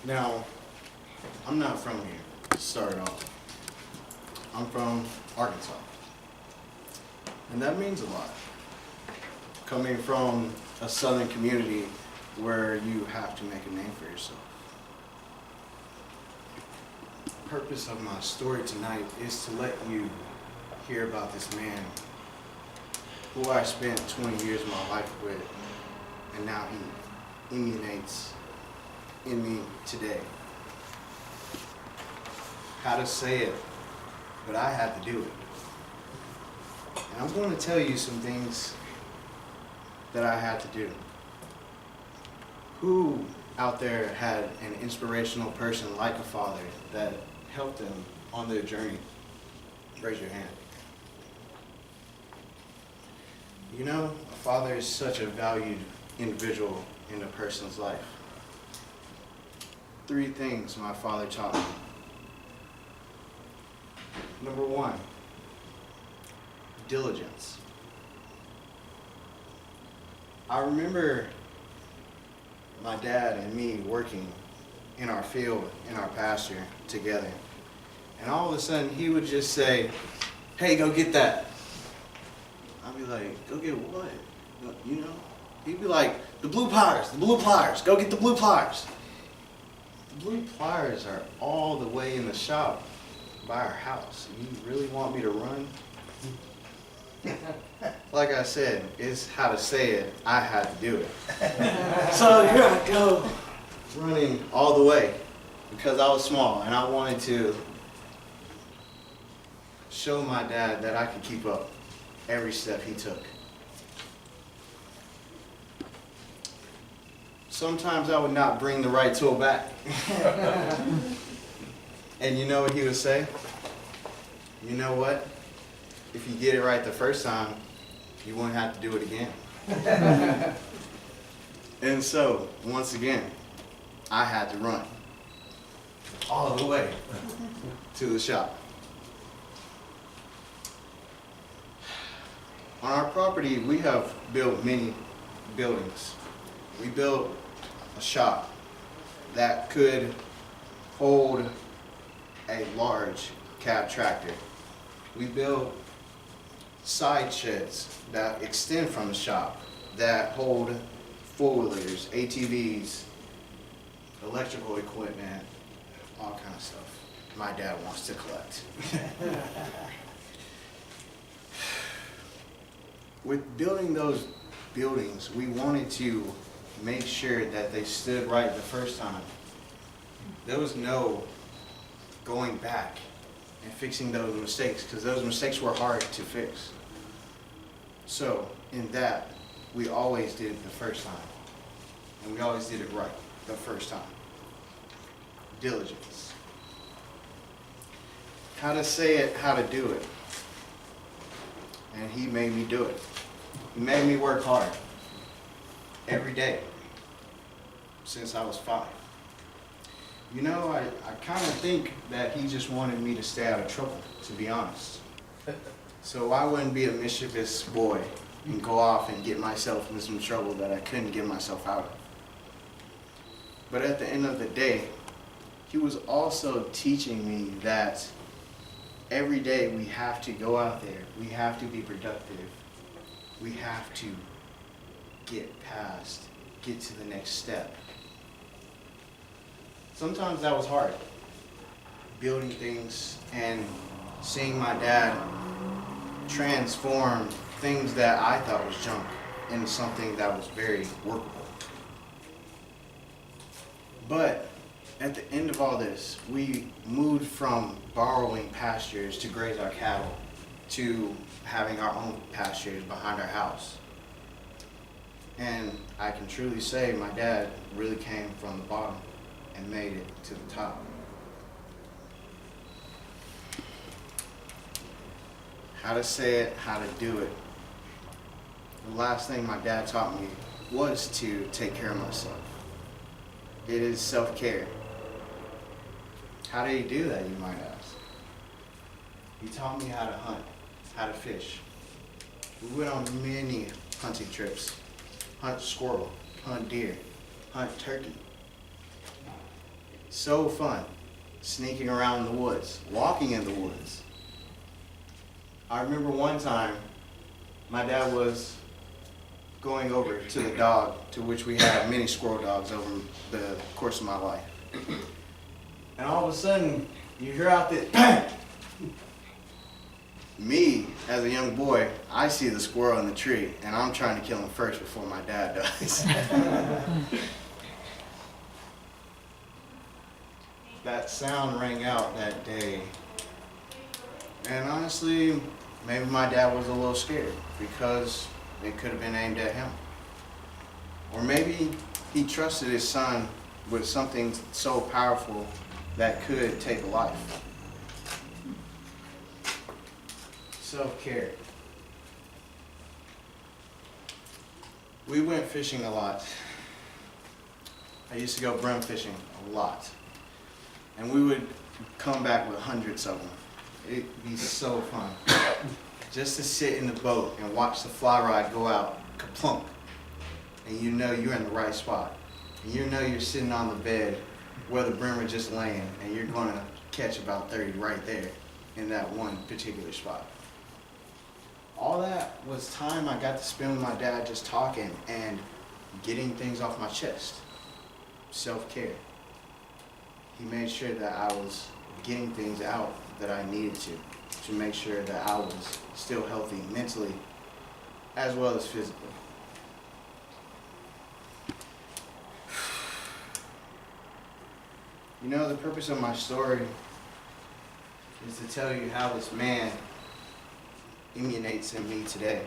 Now, I'm not from here, to start off. I'm from Arkansas. And that means a lot. Coming from a southern community where you have to make a name for yourself. The purpose of my story tonight is to let you hear about this man who I spent 20 years of my life with, and now he emanates in me today. How to say it, but I had to do it. And I'm going to tell you some things that I had to do. Who out there had an inspirational person like a father that helped them on their journey? Raise your hand. You know, a father is such a valued individual in a person's life. 3 things my father taught me. Number 1, diligence. I remember my dad and me working in our field, in our pasture together. And all of a sudden he would just say, "Hey, go get that." I'd be like, "Go get what?" You know? He'd be like, the blue pliers, go get the blue pliers. The blue pliers are all the way in the shop by our house. You really want me to run? Like I said, it's how to say it, I had to do it. So here I go, running all the way, because I was small and I wanted to show my dad that I could keep up every step he took. Sometimes I would not bring the right tool back. And you know what he would say? "You know what? If you get it right the first time, you won't have to do it again." And so, once again, I had to run all the way to the shop. On our property, we have built many buildings. We built a shop that could hold a large cab tractor. We built side sheds that extend from the shop that hold four-wheelers, ATVs, electrical equipment, all kind of stuff my dad wants to collect. With building those buildings, we wanted to make sure that they stood right the first time. There was no going back and fixing those mistakes, because those mistakes were hard to fix. So in that, we always did it the first time, and we always did it right the first time. Diligence. How to say it, how to do it. And he made me do it. He made me work hard every day since I was 5. You know, I kind of think that he just wanted me to stay out of trouble, to be honest. So I wouldn't be a mischievous boy and go off and get myself in some trouble that I couldn't get myself out of. But at the end of the day, he was also teaching me that every day we have to go out there, we have to be productive, we have to get to the next step. Sometimes that was hard, building things and seeing my dad transform things that I thought was junk into something that was very workable. But at the end of all this, we moved from borrowing pastures to graze our cattle to having our own pastures behind our house. And I can truly say my dad really came from the bottom and made it to the top. How to say it, how to do it. The last thing my dad taught me was to take care of myself. It is self-care. How did he do that, you might ask? He taught me how to hunt, how to fish. We went on many hunting trips. Hunt squirrel, hunt deer, hunt turkey. So fun, sneaking around in the woods, walking in the woods. I remember one time, my dad was going over to the dog, to which we had many squirrel dogs over the course of my life. And all of a sudden, you hear out this bang! Me, as a young boy, I see the squirrel in the tree, and I'm trying to kill him first before my dad does. That sound rang out that day. And honestly, maybe my dad was a little scared because it could have been aimed at him. Or maybe he trusted his son with something so powerful that could take a life. Self-care. We went fishing a lot. I used to go brim fishing a lot. And we would come back with hundreds of them. It'd be so fun. Just to sit in the boat and watch the fly rod go out, kaplunk. And you know you're in the right spot. And you know you're sitting on the bed where the brimmer just laying, and you're gonna catch about 30 right there in that one particular spot. All that was time I got to spend with my dad just talking and getting things off my chest. Self-care. He made sure that I was getting things out that I needed to make sure that I was still healthy mentally as well as physically. You know, the purpose of my story is to tell you how this man emanates in me today.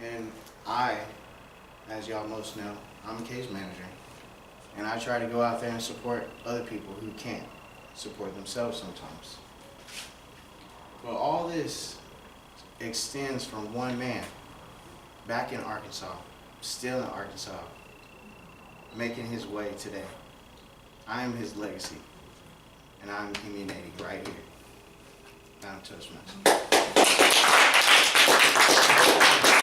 And I, as y'all most know, I'm a case manager. And I try to go out there and support other people who can't support themselves sometimes. But all this extends from one man back in Arkansas, still in Arkansas, making his way today. I am his legacy, and I'm emanating right here. I'm Toastmasters.